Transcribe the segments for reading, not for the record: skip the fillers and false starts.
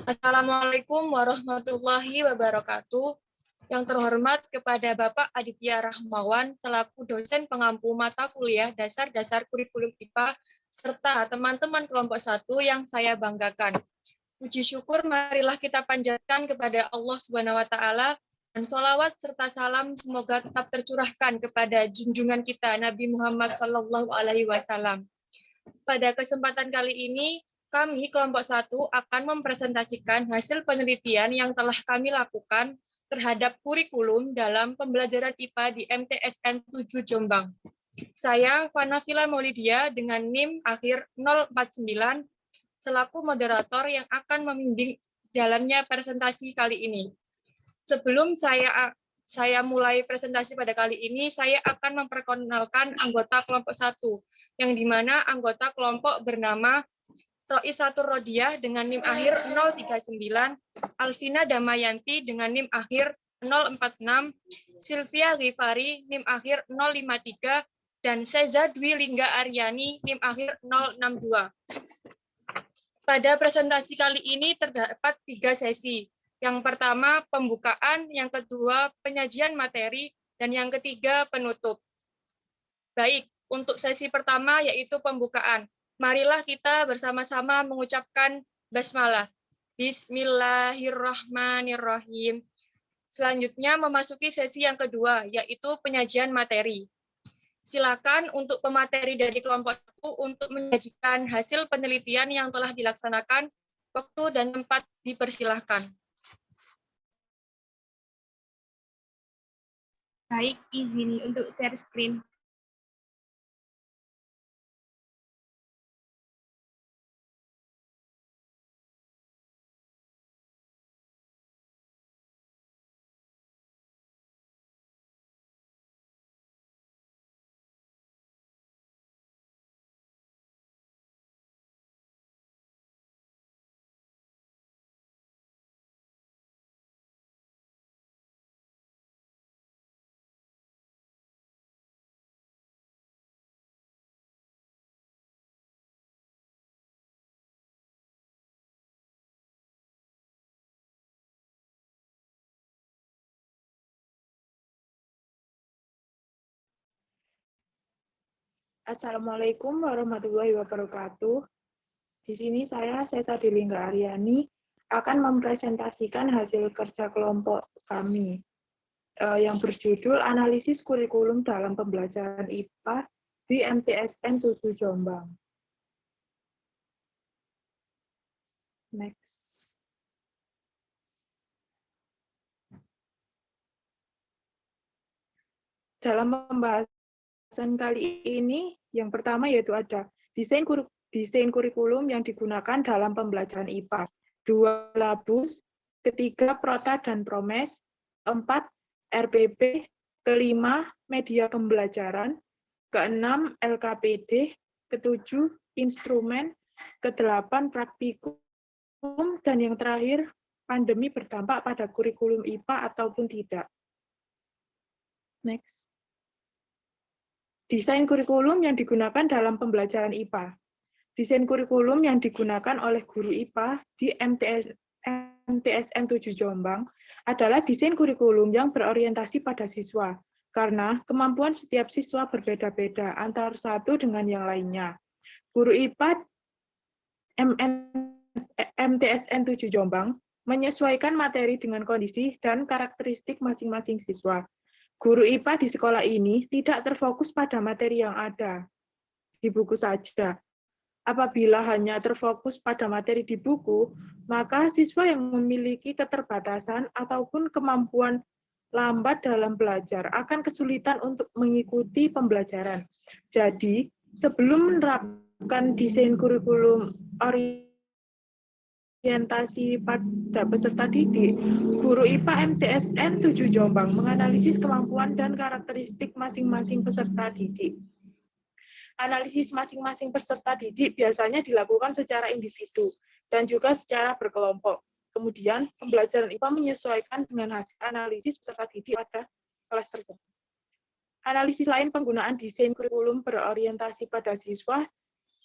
Assalamualaikum warahmatullahi wabarakatuh. Yang terhormat kepada Bapak Aditya Rahmawan selaku dosen pengampu mata kuliah dasar-dasar kurikulum IPA serta teman-teman kelompok 1 yang saya banggakan. Puji syukur marilah kita panjatkan kepada Allah Subhanahu wa taala dan sholawat serta salam semoga tetap tercurahkan kepada junjungan kita Nabi Muhammad Shallallahu alaihi wasallam. Pada kesempatan kali ini kami kelompok 1 akan mempresentasikan hasil penelitian yang telah kami lakukan terhadap kurikulum dalam pembelajaran IPA di MTSN 7 Jombang. Saya Fanafila Maulidia dengan NIM akhir 049 selaku moderator yang akan membimbing jalannya presentasi kali ini. Sebelum saya mulai presentasi pada kali ini, saya akan memperkenalkan anggota kelompok 1, yang dimana anggota kelompok bernama Roisatur Rodiah dengan NIM akhir 039, Alvina Damayanti dengan NIM akhir 046, Sylvia Ghifari NIM akhir 053, dan Seza Dwi Lingga Aryani NIM akhir 062. Pada presentasi kali ini terdapat 3 sesi. Yang pertama pembukaan, yang kedua penyajian materi, dan yang ketiga penutup. Baik, untuk sesi pertama yaitu pembukaan. Marilah kita bersama-sama mengucapkan basmalah. Bismillahirrahmanirrahim. Selanjutnya memasuki sesi yang kedua, yaitu penyajian materi. Silakan untuk pemateri dari kelompok 1 untuk menyajikan hasil penelitian yang telah dilaksanakan. Waktu dan tempat dipersilahkan. Baik, izin untuk share screen. Assalamualaikum warahmatullahi wabarakatuh. Di sini saya, Sesa Dilingga Aryani, akan mempresentasikan hasil kerja kelompok kami yang berjudul Analisis Kurikulum dalam Pembelajaran IPA di MTSN 7 Jombang. Next. Dalam pembahasan kali ini, yang pertama yaitu ada desain kurikulum yang digunakan dalam pembelajaran IPA, 2 labus, ketiga prota dan promes, 4 RPP, kelima media pembelajaran, keenam LKPD, ketujuh instrumen, kedelapan praktikum, dan yang terakhir pandemi berdampak pada kurikulum IPA ataupun tidak. Next. Desain kurikulum yang digunakan dalam pembelajaran IPA. Desain kurikulum yang digunakan oleh guru IPA di MTSN 7 Jombang adalah desain kurikulum yang berorientasi pada siswa, karena kemampuan setiap siswa berbeda-beda antara satu dengan yang lainnya. Guru IPA MTSN 7 Jombang menyesuaikan materi dengan kondisi dan karakteristik masing-masing siswa. Guru IPA di sekolah ini tidak terfokus pada materi yang ada di buku saja. Apabila hanya terfokus pada materi di buku, maka siswa yang memiliki keterbatasan ataupun kemampuan lambat dalam belajar akan kesulitan untuk mengikuti pembelajaran. Jadi, sebelum menerapkan desain kurikulum orientasi pada peserta didik, guru IPA MTSN 7 Jombang menganalisis kemampuan dan karakteristik masing-masing peserta didik. Analisis masing-masing peserta didik biasanya dilakukan secara individu dan juga secara berkelompok. Kemudian, pembelajaran IPA menyesuaikan dengan hasil analisis peserta didik pada kelas tersebut. Analisis lain penggunaan desain kurikulum berorientasi pada siswa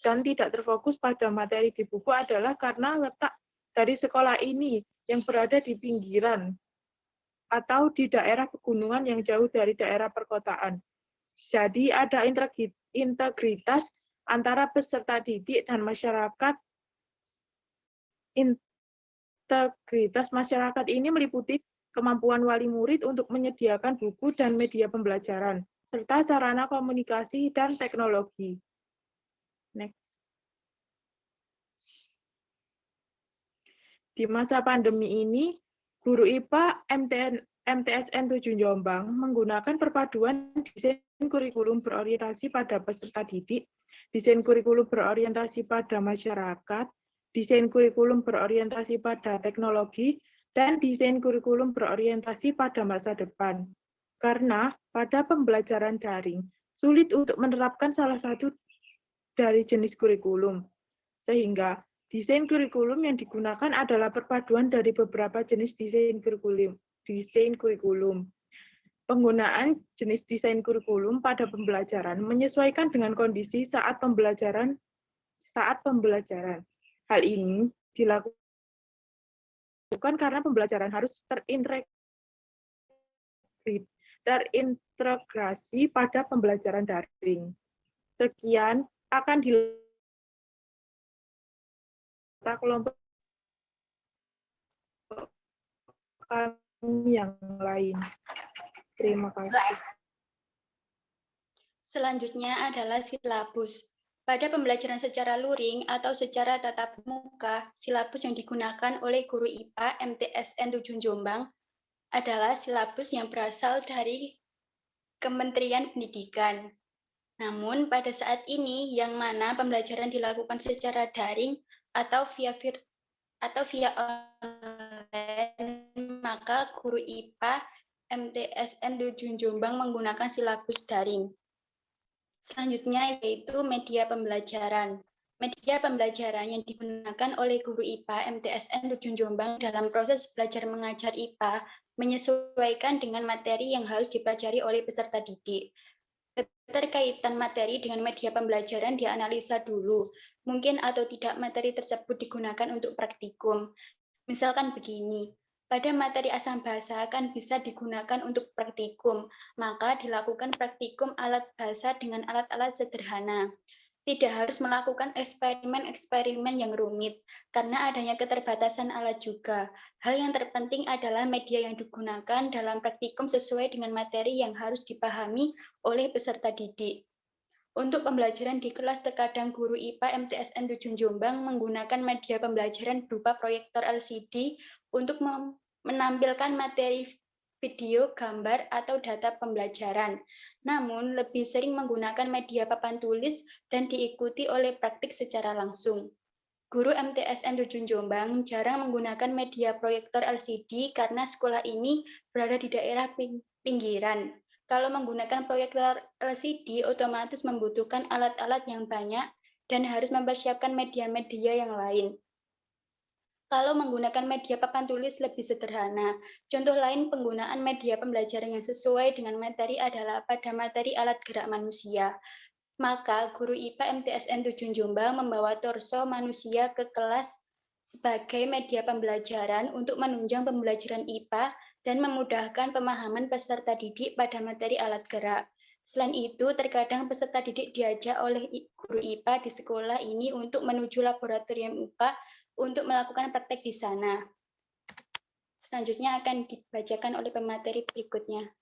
dan tidak terfokus pada materi di buku adalah karena letak dari sekolah ini yang berada di pinggiran atau di daerah pegunungan yang jauh dari daerah perkotaan. Jadi ada integritas antara peserta didik dan masyarakat. Integritas masyarakat ini meliputi kemampuan wali murid untuk menyediakan buku dan media pembelajaran, serta sarana komunikasi dan teknologi. Next. Di masa pandemi ini, guru IPA MTSN 7 Jombang menggunakan perpaduan desain kurikulum berorientasi pada peserta didik, desain kurikulum berorientasi pada masyarakat, desain kurikulum berorientasi pada teknologi, dan desain kurikulum berorientasi pada masa depan. Karena pada pembelajaran daring, sulit untuk menerapkan salah satu dari jenis kurikulum. Sehingga desain kurikulum yang digunakan adalah perpaduan dari beberapa jenis desain kurikulum. Penggunaan jenis desain kurikulum pada pembelajaran menyesuaikan dengan kondisi saat pembelajaran. Hal ini dilakukan karena pembelajaran harus terintegrasi pada pembelajaran daring. Sekian akan dilakukan kelompok kami yang lain. Terima kasih. Selanjutnya adalah silabus. Pada pembelajaran secara luring atau secara tatap muka, silabus yang digunakan oleh guru IPA MTSN 7 Jombang adalah silabus yang berasal dari Kementerian Pendidikan. Namun pada saat ini yang mana pembelajaran dilakukan secara daring atau via online, maka guru IPA MTSN 7 Jombang menggunakan silabus daring. Selanjutnya yaitu media pembelajaran. Media pembelajaran yang digunakan oleh guru IPA MTSN 7 Jombang dalam proses belajar mengajar IPA menyesuaikan dengan materi yang harus dipelajari oleh peserta didik. Keterkaitan materi dengan media pembelajaran dianalisa dulu, mungkin atau tidak materi tersebut digunakan untuk praktikum. Misalkan begini, pada materi asam bahasa akan bisa digunakan untuk praktikum, maka dilakukan praktikum alat bahasa dengan alat-alat sederhana. Tidak harus melakukan eksperimen-eksperimen yang rumit, karena adanya keterbatasan alat juga. Hal yang terpenting adalah media yang digunakan dalam praktikum sesuai dengan materi yang harus dipahami oleh peserta didik. Untuk pembelajaran di kelas, terkadang guru IPA MTSN 7 Jombang menggunakan media pembelajaran berupa proyektor LCD untuk menampilkan materi video, gambar, atau data pembelajaran. Namun, lebih sering menggunakan media papan tulis dan diikuti oleh praktik secara langsung. Guru MTSN 7 Jombang jarang menggunakan media proyektor LCD karena sekolah ini berada di daerah pinggiran. Kalau menggunakan proyektor LCD, otomatis membutuhkan alat-alat yang banyak dan harus mempersiapkan media-media yang lain. Kalau menggunakan media papan tulis lebih sederhana. Contoh lain penggunaan media pembelajaran yang sesuai dengan materi adalah pada materi alat gerak manusia. Maka guru IPA MTSN 7 Jombang membawa torso manusia ke kelas sebagai media pembelajaran untuk menunjang pembelajaran IPA dan memudahkan pemahaman peserta didik pada materi alat gerak. Selain itu, terkadang peserta didik diajak oleh guru IPA di sekolah ini untuk menuju laboratorium IPA untuk melakukan praktek di sana. Selanjutnya akan dibacakan oleh pemateri berikutnya.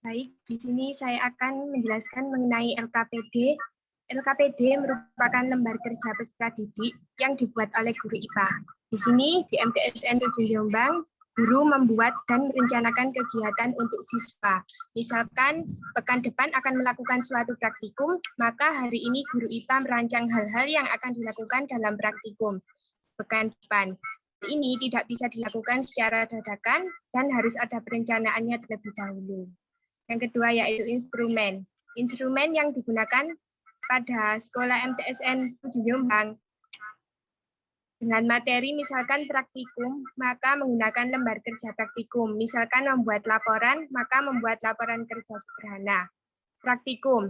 Baik, di sini saya akan menjelaskan mengenai LKPD. LKPD merupakan lembar kerja peserta didik yang dibuat oleh guru IPA. Di sini di MTSN 7 Jombang, guru membuat dan merencanakan kegiatan untuk siswa. Misalkan pekan depan akan melakukan suatu praktikum, maka hari ini guru IPA merancang hal-hal yang akan dilakukan dalam praktikum pekan depan. Ini tidak bisa dilakukan secara dadakan dan harus ada perencanaannya terlebih dahulu. Yang kedua yaitu instrumen. Instrumen yang digunakan pada sekolah MTSN 7 Jombang dengan materi misalkan praktikum, maka menggunakan lembar kerja praktikum. Misalkan membuat laporan, maka membuat laporan kerja sederhana. Praktikum.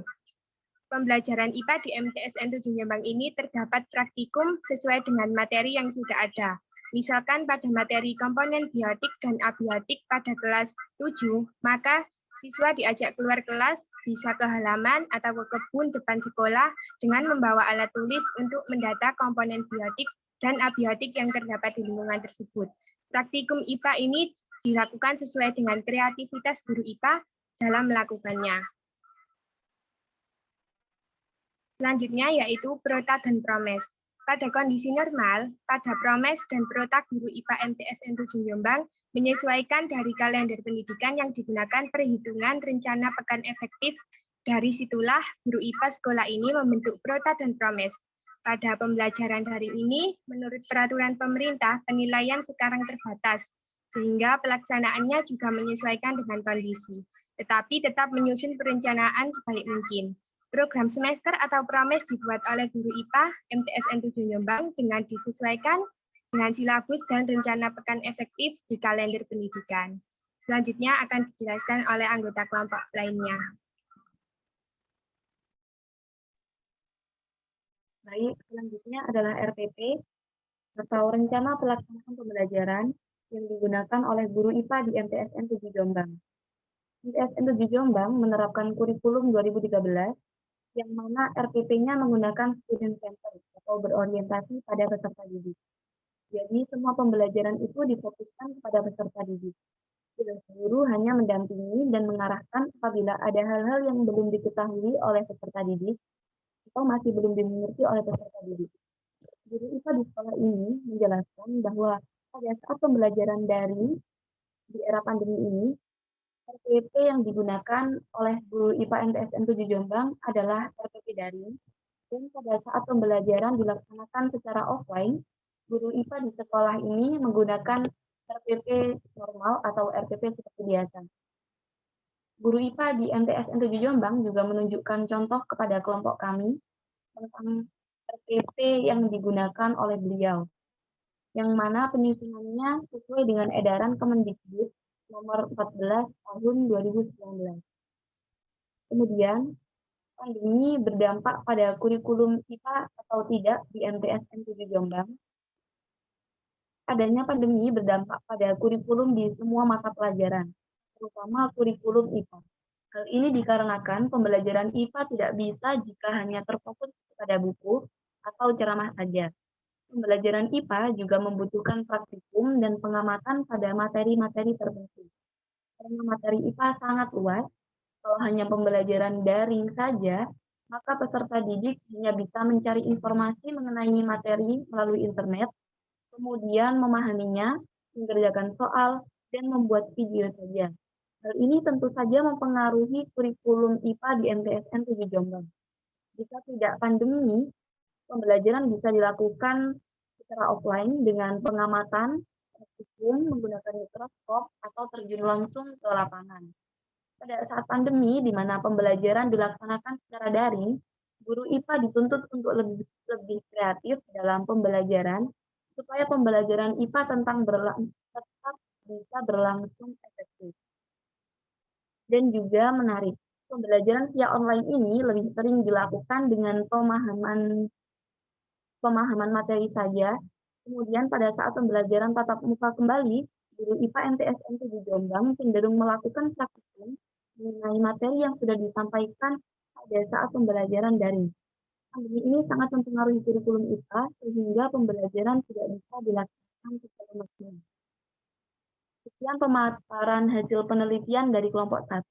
Pembelajaran IPA di MTSN 7 Jombang ini terdapat praktikum sesuai dengan materi yang sudah ada. Misalkan pada materi komponen biotik dan abiotik pada kelas 7, maka siswa diajak keluar kelas, bisa ke halaman atau ke kebun depan sekolah dengan membawa alat tulis untuk mendata komponen biotik dan abiotik yang terdapat di lingkungan tersebut. Praktikum IPA ini dilakukan sesuai dengan kreativitas guru IPA dalam melakukannya. Selanjutnya yaitu prota dan promes. Pada kondisi normal, pada promes dan prota guru IPA MTSN 7 Jombang menyesuaikan dari kalender pendidikan yang digunakan perhitungan rencana pekan efektif. Dari situlah guru IPA sekolah ini membentuk prota dan promes. Pada pembelajaran daring ini, menurut peraturan pemerintah, penilaian sekarang terbatas, sehingga pelaksanaannya juga menyesuaikan dengan kondisi, tetapi tetap menyusun perencanaan sebaik mungkin. Program semester atau promes dibuat oleh guru IPA MTSN 7 Jombang dengan disesuaikan dengan silabus dan rencana pekan efektif di kalender pendidikan. Selanjutnya akan dijelaskan oleh anggota kelompok lainnya. Baik, selanjutnya adalah RPP atau Rencana Pelaksanaan Pembelajaran yang digunakan oleh guru IPA di MTSN 7 Jombang. MTSN 7 Jombang menerapkan kurikulum 2013 yang mana RPP-nya menggunakan student centered atau berorientasi pada peserta didik. Jadi semua pembelajaran itu difokuskan kepada peserta didik. Guru hanya mendampingi dan mengarahkan apabila ada hal-hal yang belum diketahui oleh peserta didik atau masih belum dimengerti oleh peserta didik. Guru IPA di sekolah ini menjelaskan bahwa pada saat pembelajaran daring di era pandemi ini, RPP yang digunakan oleh guru IPA MTSN 7 Jombang adalah RPP daring, dan pada saat pembelajaran dilaksanakan secara offline, guru IPA di sekolah ini menggunakan RPP normal atau RPP seperti biasa. Guru IPA di MTSN 7 Jombang juga menunjukkan contoh kepada kelompok kami tentang RPP yang digunakan oleh beliau, yang mana penyusunannya sesuai dengan edaran Kemendikbud nomor 14 tahun 2019. Kemudian, pandemi berdampak pada kurikulum IPA atau tidak di MTSN 7 Jombang. Adanya pandemi berdampak pada kurikulum di semua mata pelajaran, terutama kurikulum IPA. Hal ini dikarenakan pembelajaran IPA tidak bisa jika hanya terfokus pada buku atau ceramah saja. Pembelajaran IPA juga membutuhkan praktikum dan pengamatan pada materi-materi tertentu. Karena materi IPA sangat luas, kalau hanya pembelajaran daring saja, maka peserta didik hanya bisa mencari informasi mengenai materi melalui internet, kemudian memahaminya, mengerjakan soal, dan membuat video saja. Hal ini tentu saja mempengaruhi kurikulum IPA di MTSN 7 Jombang. Jika tidak pandemi, pembelajaran bisa dilakukan secara offline dengan pengamatan, praktikum, menggunakan mikroskop, atau terjun langsung ke lapangan. Pada saat pandemi, di mana pembelajaran dilaksanakan secara daring, guru IPA dituntut untuk lebih kreatif dalam pembelajaran, supaya pembelajaran IPA tetap bisa berlangsung efektif. Dan juga menarik, pembelajaran via online ini lebih sering dilakukan dengan pemahaman materi saja. Kemudian pada saat pembelajaran tatap muka kembali, guru IPA MTSN 7 Jombang cenderung melakukan praktikum mengenai materi yang sudah disampaikan pada saat pembelajaran daring. Pandemi ini sangat mempengaruhi kurikulum IPA sehingga pembelajaran tidak bisa dilaksanakan secara maksimal. Sekian pemaparan hasil penelitian dari kelompok 1.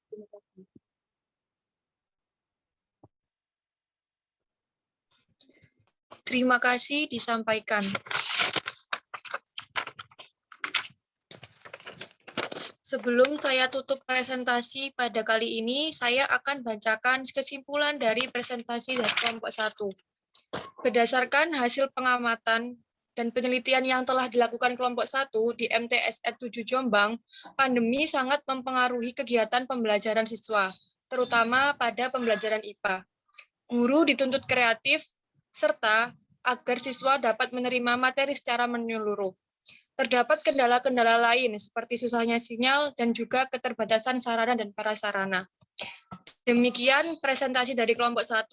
Terima kasih. Terima kasih disampaikan. Sebelum saya tutup presentasi pada kali ini, saya akan bacakan kesimpulan dari presentasi dari kelompok 1. Berdasarkan hasil pengamatan dan penelitian yang telah dilakukan kelompok 1 di MTSN 7 Jombang, pandemi sangat mempengaruhi kegiatan pembelajaran siswa, terutama pada pembelajaran IPA. Guru dituntut kreatif, serta agar siswa dapat menerima materi secara menyeluruh. Terdapat kendala-kendala lain seperti susahnya sinyal dan juga keterbatasan sarana dan prasarana. Demikian presentasi dari kelompok 1.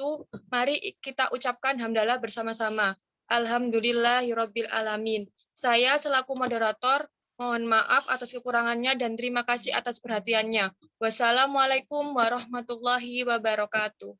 Mari kita ucapkan hamdalah bersama-sama. Alhamdulillahirabbil alamin. Saya selaku moderator mohon maaf atas kekurangannya dan terima kasih atas perhatiannya. Wassalamualaikum warahmatullahi wabarakatuh.